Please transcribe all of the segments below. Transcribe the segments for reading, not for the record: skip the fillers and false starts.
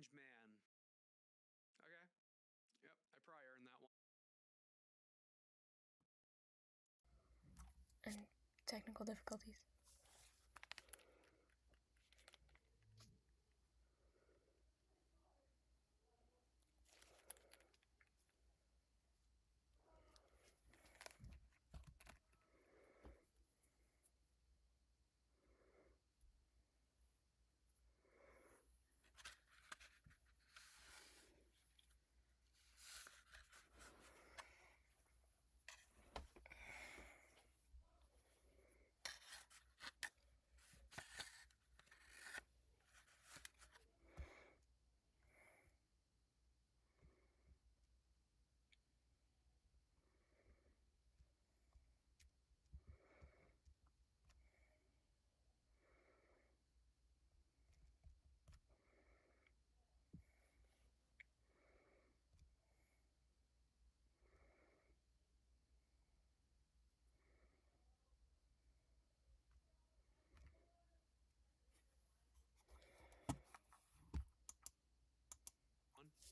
orange man. Okay. Yep, I probably earned that one. And technical difficulties.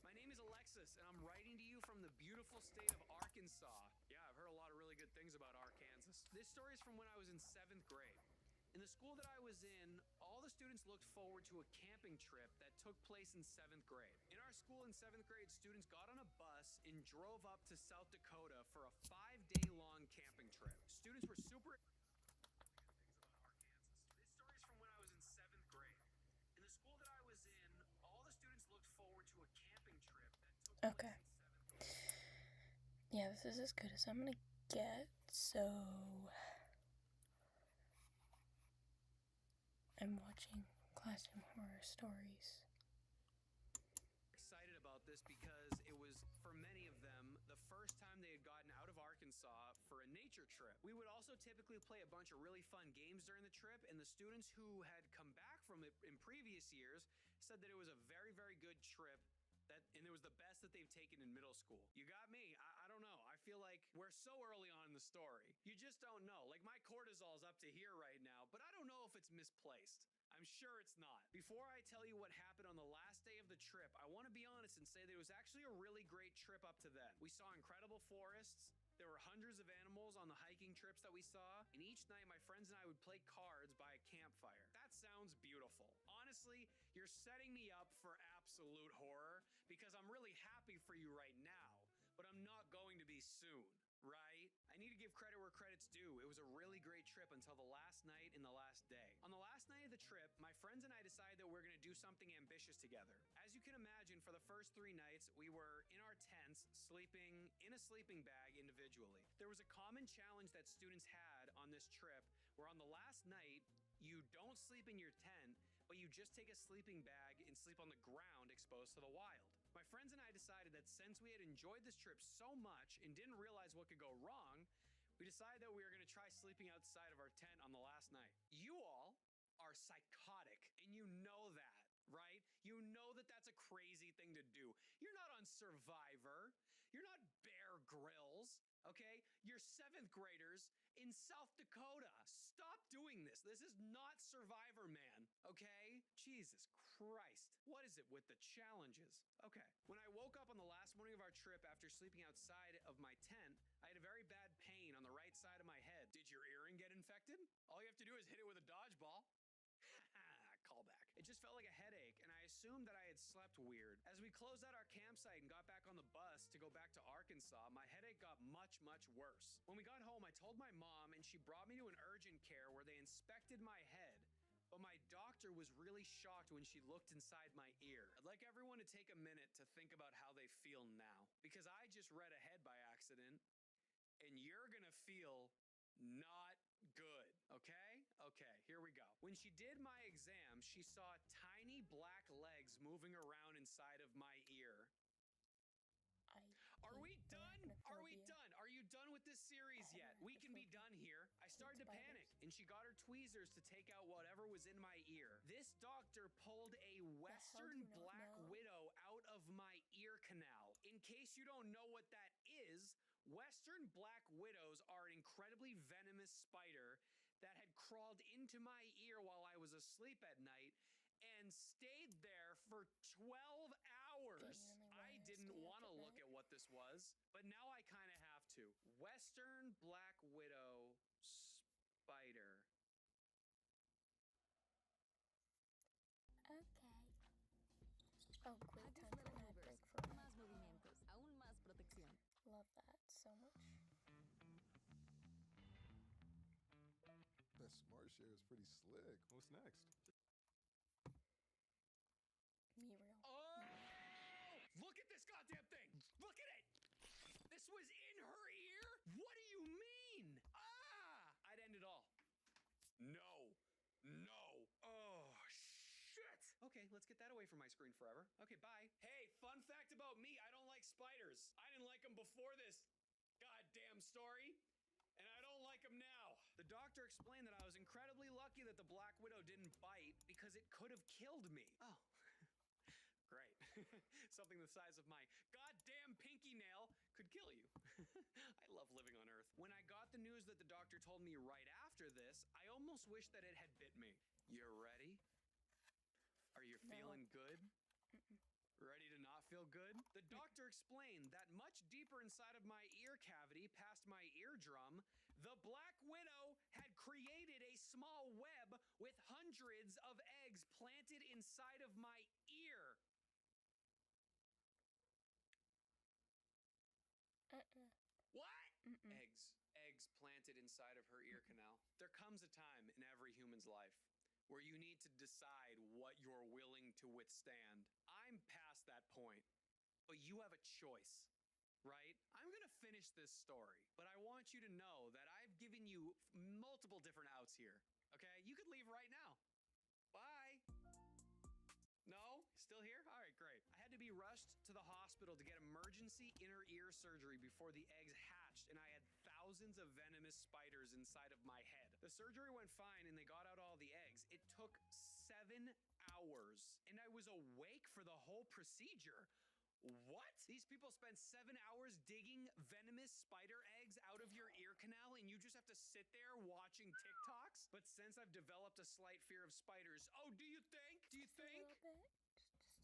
My name is Alexis, and I'm writing to you from the beautiful state of Arkansas. Yeah, I've heard a lot of really good things about Arkansas. This story is from when I was in seventh grade. In the school that I was in, all the students looked forward to a camping trip that took place in seventh grade. In our school in seventh grade, students got on a bus and drove up to South Dakota for a 5 day long camping trip. Students were super. This story is from when I was in seventh grade. In the school that I was in, all the students looked forward to a camping trip that took place Okay. in seventh grade. Yeah, this is as good as I'm gonna get, so I'm watching Classroom Horror Stories. Excited about this because it was, for many of them, the first time they had gotten out of Arkansas for a nature trip. We would also typically play a bunch of really fun games during the trip, and the students who had come back from it in previous years said that it was a very, very good trip. And it was the best that they've taken in middle school. You got me. I don't know. I feel like we're so early on in the story. You just don't know. Like, my cortisol's up to here right now, but I don't know if it's misplaced. I'm sure it's not. Before I tell you what happened on the last day of the trip, I want to be honest and say that it was actually a really great trip up to then. We saw incredible forests. There were hundreds of animals on the hiking trips that we saw, and each night my friends and I would play cards by a campfire. That sounds beautiful. Honestly, you're setting me up for absolute horror because I'm really happy for you right now, but I'm not going to be soon. Right? I need to give credit where credit's due. It was a really great trip until the last night and the last day. On the last night of the trip, my friends and I decided that we're going to do something ambitious together. As you can imagine, for the first 3 nights, we were in our tents, sleeping in a sleeping bag individually. There was a common challenge that students had on this trip where on the last night, you don't sleep in your tent, but you just take a sleeping bag and sleep on the ground exposed to the wild. My friends and I decided that since we had enjoyed this trip so much and didn't realize what could go wrong, we decided that we were going to try sleeping outside of our tent on the last night. You all are psychotic, and you know that, right? You know that that's a crazy thing to do. You're not on Survivor. You're not Bear Grylls, okay? You're seventh graders in South Dakota. Stop doing this. This is not Survivor, man, okay? Jesus Christ. What is it with the challenges? Okay. When I woke up on the last morning of our trip after sleeping outside of my tent, I had a very bad pain on the right side of my head. Did your earring get infected? All you have to do is hit it with a dodgeball. Callback. It just felt like a headache, and I assumed that I had slept weird. As we closed out our campsite and got back on the bus to go back to Arkansas, my headache got much, much worse. When we got home, I told my mom, and she brought me to an urgent care where they inspected my head. But my doctor was really shocked when she looked inside my ear. I'd like everyone to take a minute to think about how they feel now, because I just read ahead by accident, and you're gonna feel not good, okay? Okay, here we go. When she did my exam, she saw tiny black legs moving around inside of my ear. Are we done? Are we done? Are you done with this series yet? We can be done here. I started to panic, and she got her tweezers to take out whatever was in my ear. This doctor pulled a Western black widow out of my ear canal. In case you don't know what that is, Western black widows are an incredibly venomous spider that had crawled into my ear while I was asleep at night and stayed there for 12 hours. I didn't want to look at what this was, but now I kind of have to. Western Black Widow spider. Okay. Oh, great time for an ad break for me. Más movimientos, aún más protección. Love that so much. That smart share is pretty slick. What's next? Me real. Oh! Look at this goddamn thing! Look at it! This was in her ear? What do you mean? Ah! I'd end it all. No. No. Oh, shit. Okay, let's get that away from my screen forever. Okay, bye. Hey, fun fact about me, I don't like spiders. I didn't like them before this goddamn story, and I don't like them now. The doctor explained that I was incredibly lucky that the Black Widow didn't bite because it could have killed me. Oh. Great. Something the size of my goddamn pinky nail could kill you. I love living on Earth. When I got the news that the doctor told me right after this, I almost wish that it had bit me. You ready? Are you feeling good? Ready to not feel good? The doctor explained that much deeper inside of my ear cavity, past my eardrum, the Black Widow had created a small web with hundreds of eggs planted inside of my ear. What? Eggs planted inside of her ear canal. There comes a time in every human's life where you need to decide what you're willing to withstand. I'm past that point, but you have a choice, right? I'm gonna finish this story, but I want you to know that I've given you multiple different outs here, okay? You could leave right now. Bye. No? Still here? All right, great. I had to be rushed to the hospital to get emergency inner ear surgery before the eggs hatched, and I had thousands of venomous spiders inside of my head. The surgery went fine, and they got out all the eggs. It took 7 hours, and I was awake for the whole procedure. What? These people spend 7 hours digging venomous spider eggs out of your ear canal, and you just have to sit there watching TikToks? But since I've developed a slight fear of spiders, oh, do you think? A little bit.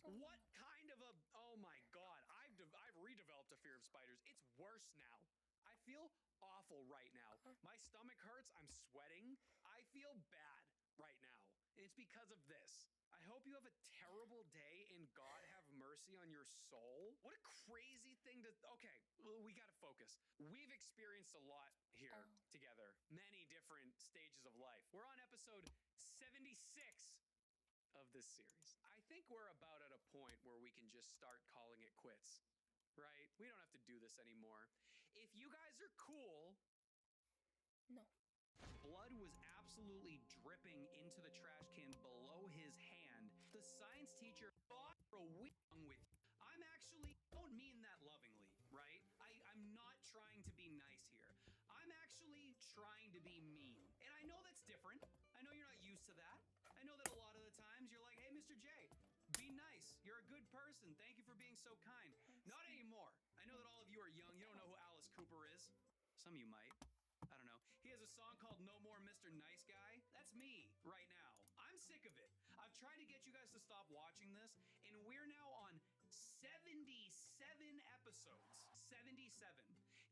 What kind of a... Oh my God, I've redeveloped a fear of spiders. It's worse now. I feel awful right now. My stomach hurts. I'm sweating. I feel bad right now. And it's because of this. I hope you have a terrible day and God have mercy on your soul. What a crazy thing to... Okay, we got to focus. We've experienced a lot here together. Many different stages of life. We're on episode 76 of this series. I think we're about at a point where we can just start calling it quits, right? We don't have to do this anymore. If you guys are cool... No. Blood was absolutely dripping into the trash can below his hand. The science teacher fought for a week with you. I'm actually, don't mean that lovingly, right? I'm not trying to be nice here. I'm actually trying to be mean. And I know that's different. I know you're not used to that. I know that a lot of the times you're like, hey, Mr. J, be nice. You're a good person. Thank you for being so kind. Not anymore. I know that all of you are young. You don't know who Alice Cooper is. Some of you might. I don't know. He has a song called No More Mr. Nice Guy. That's me right now. I'm sick of it. I've tried to get you guys to stop watching this, and we're now on 77 episodes. 77.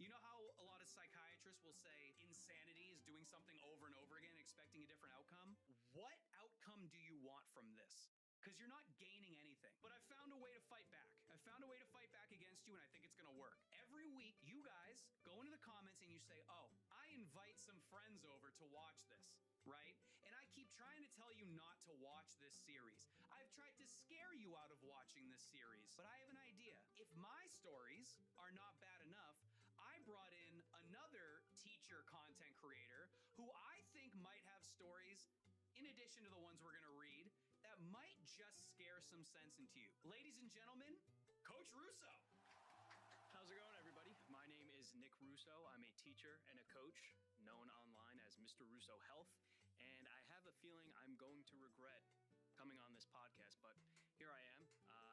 You know how a lot of psychiatrists will say insanity is doing something over and over again, expecting a different outcome? What outcome do you want from this? Because you're not gaining anything. But I found a way to fight back. I found a way to fight back against you, and I think it's going to work. Every week, you guys go into the comments and you say, oh, I invite some friends over to watch this, right? And I keep trying to tell you not to watch this series. I've tried to scare you out of watching this series, but I have an idea. If my stories are not bad enough, I brought in another teacher content creator who I think might have stories, in addition to the ones we're going to read, that might just scare some sense into you. Ladies and gentlemen, Coach Russo. How's it going, everybody? My name is Nick Russo. I'm a teacher and a coach, known online as Mr. Russo Health, and I have a feeling I'm going to regret coming on this podcast, but here I am.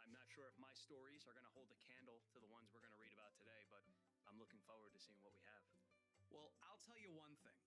I'm not sure if my stories are going to hold a candle to the ones we're going to read about today, but I'm looking forward to seeing what we have. Well, I'll tell you one thing.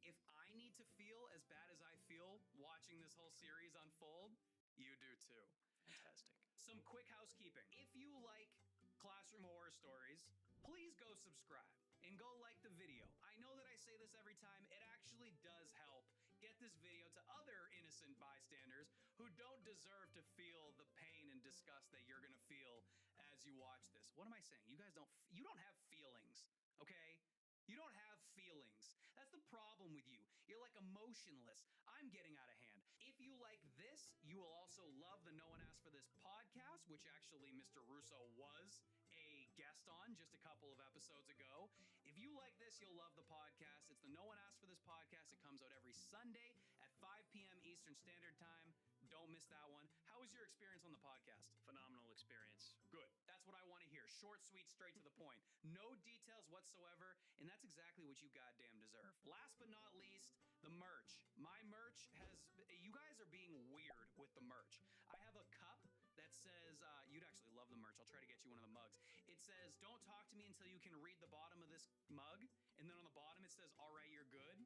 If I need to feel as bad as I feel watching this whole series unfold, You do too. Fantastic. Some quick housekeeping. If you like classroom horror stories, please go subscribe and go like the video. I know that I say this every time. It actually does help get this video to other innocent bystanders who don't deserve to feel the pain and disgust that you're gonna feel as you watch this. What am I saying? You guys you don't have feelings, okay? You don't have feelings. That's the problem with you. You're like emotionless. I'm getting out of hand. If you like this, you will also love the No One Asked for This podcast, which actually Mr. Russo was a guest on just a couple of episodes ago. If you like this, you'll love the podcast. It's the No One Asked for This podcast. It comes out every Sunday at 5 p.m. Eastern Standard Time. Don't miss that one. How was your experience on the podcast? Phenomenal experience. Good. That's what I want to hear. Short, sweet, straight to the point. No details whatsoever, and that's exactly what you goddamn deserve. Last but not least, the merch. My merch you guys are being weird with the merch. I have a cup that says, you'd actually love the merch. I'll try to get you one of the mugs. It says, don't talk to me until you can read the bottom of this mug. And then on the bottom, it says, all right, you're good.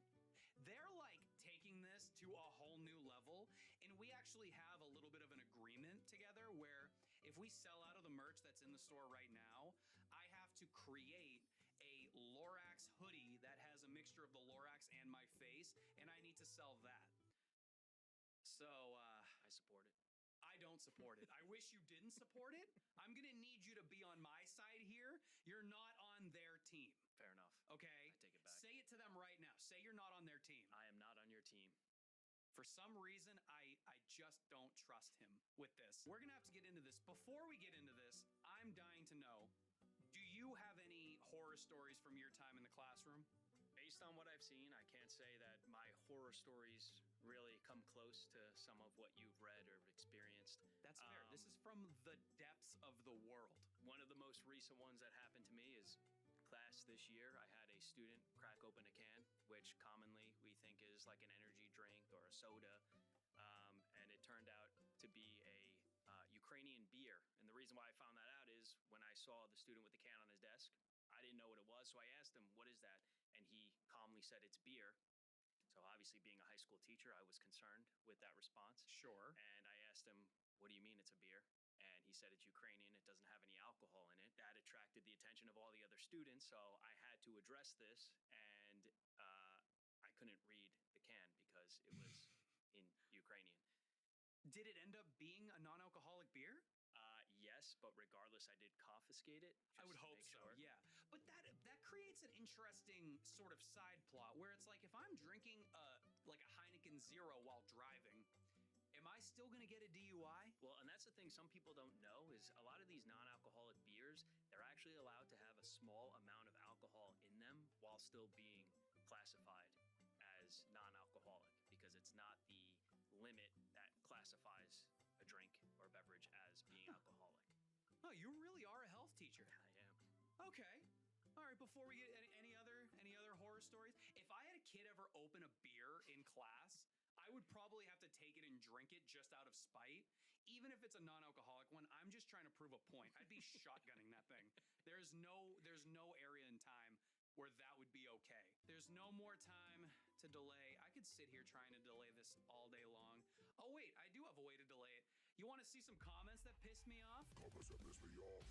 They're like taking this to a whole new level. And we actually have a little bit of an agreement together where if we sell out of the merch that's in the store right now, I have to create a Lorax hoodie that has a mixture of the Lorax and my face, and I need to sell that. So, I support it. I don't support it. I wish you didn't support it. I'm going to need you to be on my side here. You're not on their team. Fair enough. Okay? I take it back. Say it to them right now. Say you're not on their team. I am not on your team. For some reason, I just don't trust him with this. We're going to have to get into this. Before we get into this, I'm dying to know, do you have any horror stories from your time in the classroom? Based on what I've seen, I can't say that my horror stories really come close to some of what you've read or experienced. That's fair. This is from the depths of the world. One of the most recent ones that happened to me is class this year. I had a student crack open a can, which commonly we think is like an energy drink or a soda, and it turned out to be a Ukrainian beer. And the reason why I found that out is when I saw the student with the can on his desk, I didn't know what it was, so I asked him, what is that? And he calmly said, it's beer. So obviously being a high school teacher, I was concerned with that response. Sure. And I asked him, what do you mean it's a beer? And he said it's Ukrainian, it doesn't have any alcohol in it. That attracted the attention of all the other students, so I had to address this, and I couldn't read the can because it was in Ukrainian. Did it end up being a non-alcoholic beer? Yes, but regardless, I did confiscate it. I would hope so, yeah. But that creates an interesting sort of side plot where it's like, if I'm drinking like a Heineken Zero while driving, am I still going to get a DUI? Well, and that's the thing some people don't know is a lot of these non-alcoholic beers, they're actually allowed to have a small amount of alcohol in them while still being classified as non-alcoholic because it's not the limit that classifies a drink or a beverage as being alcoholic. Oh, you really are a health teacher. I am. Okay. All right, before we get any other horror stories, if I had a kid ever open a beer in class, I would probably have to take it and drink it just out of spite. Even if it's a non-alcoholic one, I'm just trying to prove a point. I'd be shotgunning that thing. There's no area in time where that would be okay. There's no more time to delay. I could sit here trying to delay this all day long. Oh wait, I do have a way to delay it. You want to see some comments that pissed me off? Comments that pissed me off.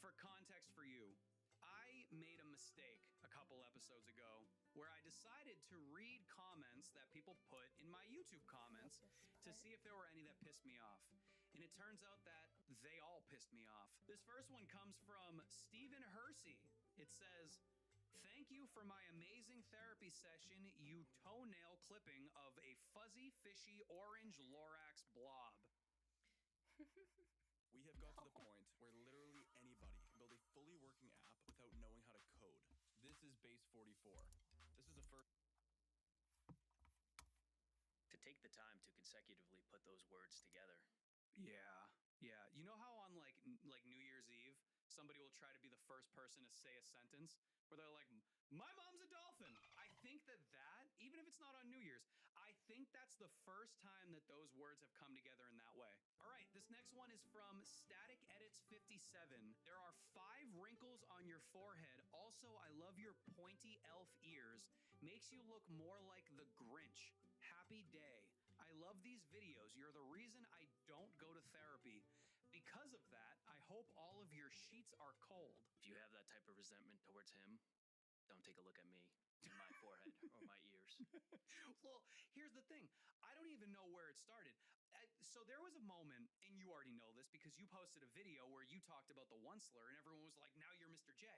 For context for you, I made a mistake a couple episodes ago where I decided to read comments that people put in my YouTube comments to see if there were any that pissed me off. And it turns out that they all pissed me off. This first one comes from Stephen Hersey. It says, thank you for my amazing therapy session, you toenail clipping of a fuzzy, fishy, orange Lorax blob. We have got to the point where literally anybody can build a fully working app without knowing how to code. This is Base 44. This is the first... To take the time to consecutively put those words together. Yeah. You know how on like New Year's Eve, somebody will try to be the first person to say a sentence where they're like, my mom's a dolphin. I think that even if it's not on New Year's, I think that's the first time that those words have come together in that way. All right, this next one is from Static Edits 57. There are 5 wrinkles on your forehead. Also, I love your pointy elf ears. Makes you look more like the Grinch. Happy day. I love these videos. You're the reason I don't go to therapy. Because of that, I hope all of your sheets are cold. If you have that type of resentment towards him, don't take a look at me in my forehead or my ears. Well, here's the thing. I don't even know where it started. So there was a moment, and you already know this because you posted a video where you talked about the Onceler, and everyone was like, now you're Mr. J.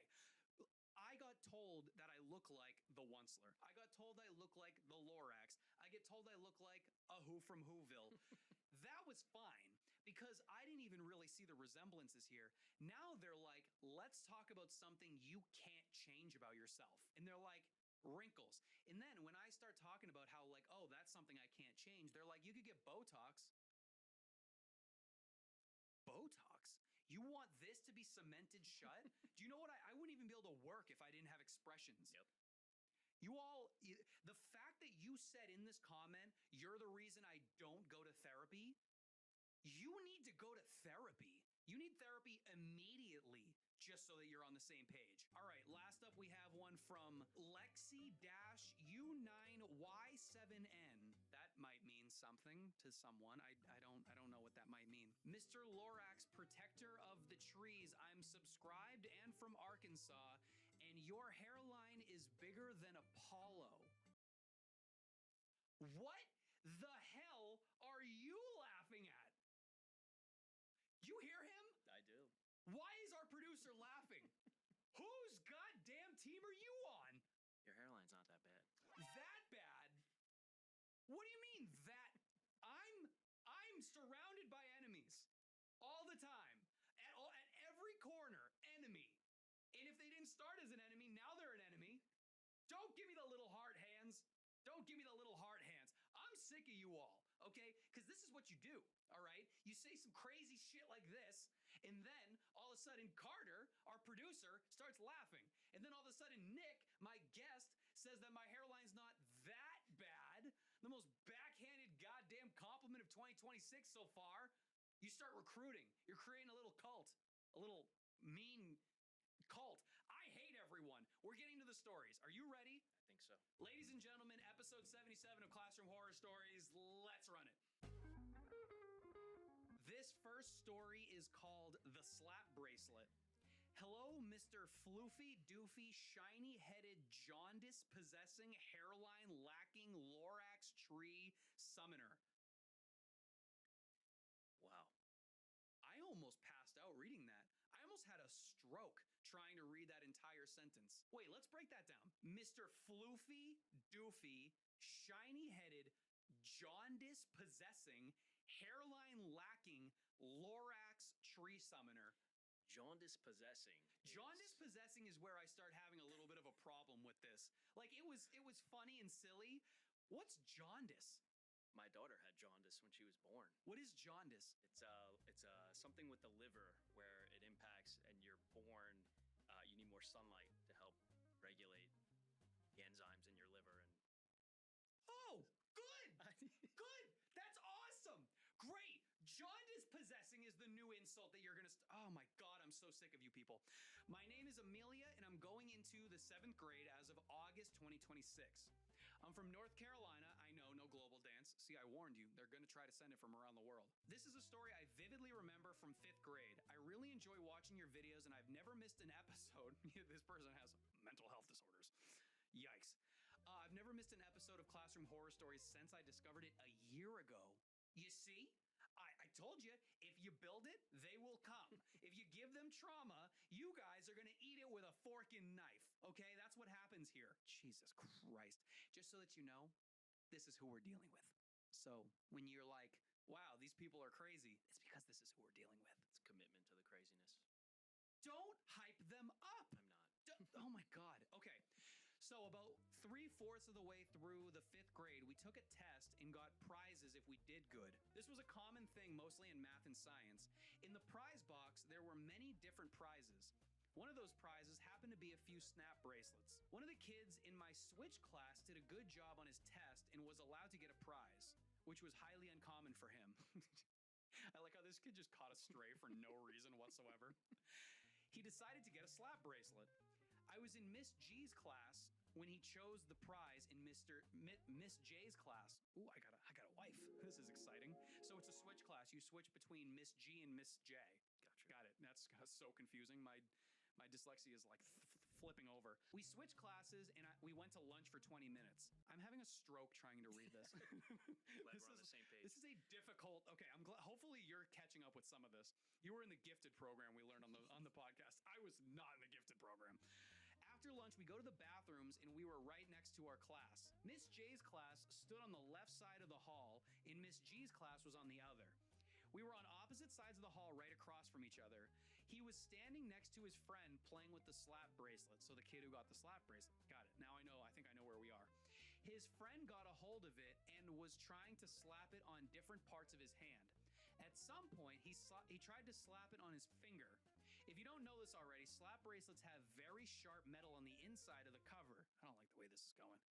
I got told that I look like the Onceler. I got told I look like the Lorax. I get told I look like a Who from Whoville. That was fine because I didn't even really see the resemblances here. Now they're like, let's talk about something you can't change about yourself. And they're like, wrinkles. And then when I start talking about how like, oh, that's something I can't change, they're like, you could get Botox. Botox? You want this to be cemented shut? Do you know what? I wouldn't even be able to work if I didn't have expressions. Yep. The fact that you said in this comment, you're the reason I don't go to therapy, you need to go to therapy. You need therapy immediately just so that you're on the same page. All right, last up we have one from Lexi-U9Y7N. That might mean something to someone. I don't know what that might mean. Mr. Lorax, protector of the trees. I'm subscribed and from Arkansas, and your hairline is bigger than Apollo. What the hell are you laughing at? You hear him? I do. Why is our producer laughing? Whose goddamn team are you on? Your hairline's not that bad. That bad? What do you mean that? I'm surrounded by enemies all the time. At every corner, enemy. And if they didn't start as an enemy, now they're an enemy. Don't give me the little heart hands. Don't give me the little heart hands. I'm sick of you all, okay? Because this is what you do, all right? You say some crazy shit like this, and then all of a sudden Carter, our producer, starts laughing. And then all of a sudden Nick, my guest, says that my hairline's not that bad. The most backhanded goddamn compliment of 2026 so far. You start recruiting. You're creating a little cult, a little mean cult. I hate everyone. We're getting to the stories. Are you ready? I think so. Ladies and gentlemen, episode 77 of Classroom Horror Stories. Let's run it. This first story is called The Slap Bracelet. Hello, Mr. Floofy, Doofy, shiny-headed, jaundice-possessing, hairline-lacking, Lorax tree summoner. Wow. I almost passed out reading that. I almost had a stroke trying to read that entire sentence. Wait, let's break that down. Mr. Floofy, Doofy, shiny-headed, jaundice-possessing, hairline-lacking, Lorax tree summoner. Jaundice possessing. Jaundice possessing is where I start having a little bit of a problem with this. Like it was funny and silly. What's jaundice? My daughter had jaundice when she was born. What is jaundice? It's something with the liver where it impacts, and you're born. You need more sunlight to help regulate the enzymes in your liver. And Oh, good, good. That's awesome. Great. Jaundice possessing is the new insult that you're gonna. Oh my God, I'm so sick of you people. My name is Amelia, and I'm going into the 7th grade as of August 2026. I'm from North Carolina. I know, no global dance. See, I warned you. They're going to try to send it from around the world. This is a story I vividly remember from 5th grade. I really enjoy watching your videos, and I've never missed an episode. This person has mental health disorders. Yikes. I've never missed an episode of Classroom Horror Stories since I discovered it a year ago. You see? I told you, if you build it, they will come. If you give them trauma, you guys are going to eat it with a fork and knife. Okay? That's what happens here. Jesus Christ. Just so that you know, this is who we're dealing with. So when you're like, wow, these people are crazy, it's because this is who we're dealing with. it's commitment to the craziness. Don't hype them up. I'm not. Oh my God. Okay. So about 3/4 of the way through the 5th grade, we took a test and got prizes if we did good. This was a common thing, mostly in math and science. In the prize box, there were many different prizes. One of those prizes happened to be a few snap bracelets. One of the kids in my switch class did a good job on his test and was allowed to get a prize, which was highly uncommon for him. I like how this kid just caught a stray for no reason whatsoever. He decided to get a slap bracelet. I was in Miss G's class when he chose the prize in Miss Miss J's class. Ooh, I got a wife. This is exciting. So it's a switch class. You switch between Miss G and Miss J. Gotcha. Got it. That's so confusing. My dyslexia is like flipping over. We switched classes and we went to lunch for 20 minutes. I'm having a stroke trying to read this. Glad we're on the same page. This is a difficult. Okay, I'm glad. Hopefully, you're catching up with some of this. You were in the gifted program we learned on the podcast. I was not in the gifted program. After lunch, we go to the bathrooms and we were right next to our class. Miss J's class stood on the left side of the hall, and Miss G's class was on the other. We were on opposite sides of the hall right across from each other. He was standing next to his friend playing with the slap bracelet. So the kid who got the slap bracelet. Got it. Now I know. I think I know where we are. His friend got a hold of it and was trying to slap it on different parts of his hand. At some point, he tried to slap it on his finger. If you don't know this already, slap bracelets have very sharp metal on the inside of the cover. I don't like the way this is going.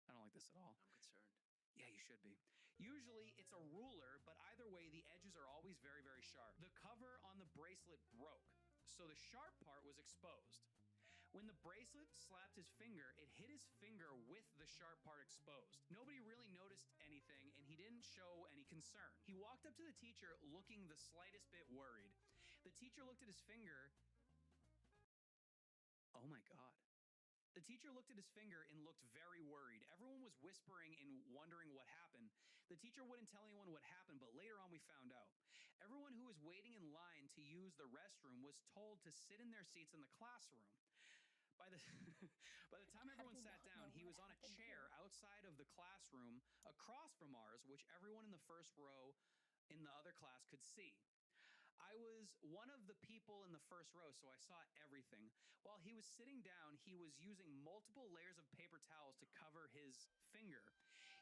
I don't like this at all. I'm concerned. Yeah, you should be. Usually it's a ruler, but either way, the edges are always very, very sharp. The cover on the bracelet broke, so the sharp part was exposed. When the bracelet slapped his finger, it hit his finger with the sharp part exposed. Nobody really noticed anything, and he didn't show any concern. He walked up to the teacher looking the slightest bit worried. The teacher looked at his finger. Oh my God. The teacher looked at his finger and looked very worried. Everyone was whispering and wondering what happened. The teacher wouldn't tell anyone what happened, but later on we found out. Everyone who was waiting in line to use the restroom was told to sit in their seats in the classroom. By the time everyone sat down, he was on a chair outside of the classroom across from ours, which everyone in the first row in the other class could see. I was one of the people in the first row, so I saw everything. While he was sitting down, he was using multiple layers of paper towels to cover his finger.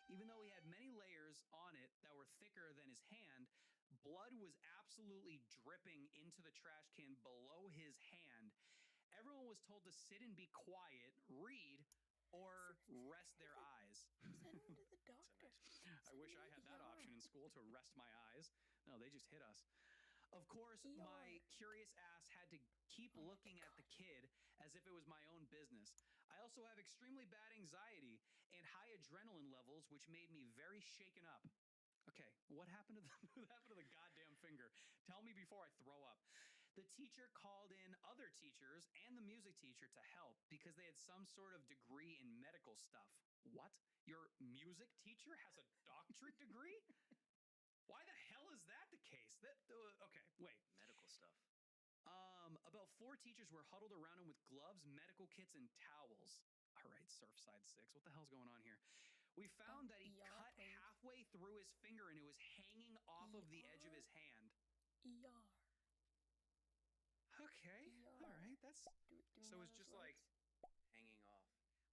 Even though he had many layers on it that were thicker than his hand, blood was absolutely dripping into the trash can below his hand. Everyone was told to sit and be quiet, read, or rest their eyes. Send him to the doctor. I wish I had that option in school to rest my eyes. No, they just hit us. Of course, my curious ass had to keep looking at the kid as if it was my own business. I also have extremely bad anxiety and high adrenaline levels, which made me very shaken up. Okay, what happened to the goddamn finger? Tell me before I throw up. The teacher called in other teachers and the music teacher to help because they had some sort of degree in medical stuff. What? Your music teacher has a doctorate degree? Why the hell is that the case? Okay, wait. Medical stuff. About 4 teachers were huddled around him with gloves, medical kits, and towels. All right, Surfside 6. What the hell's going on here? We found that he cut halfway through his finger and it was hanging off of the edge of his hand. ER. Okay. All right. That's so it's just like hanging off.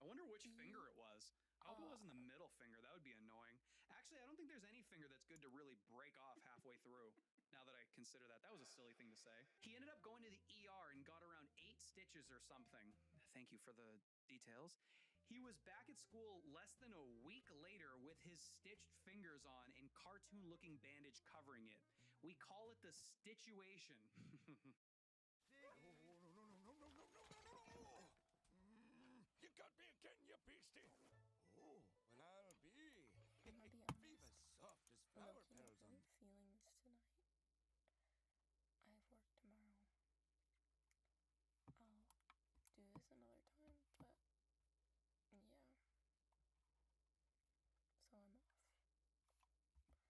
I wonder which finger it was. I hope it wasn't the middle finger. That would be annoying. Actually, I don't think there's any finger that's good to really break off halfway through. Now that I consider that was a silly thing to say. He ended up going to the ER and got around 8 stitches or something. Thank you for the details. He was back at school less than a week later with his stitched fingers on and cartoon-looking bandage covering it. We call it the stitchuation. You got me again, you beastie. Oh, well, I'll be. I'll be Be as soft as flower petals on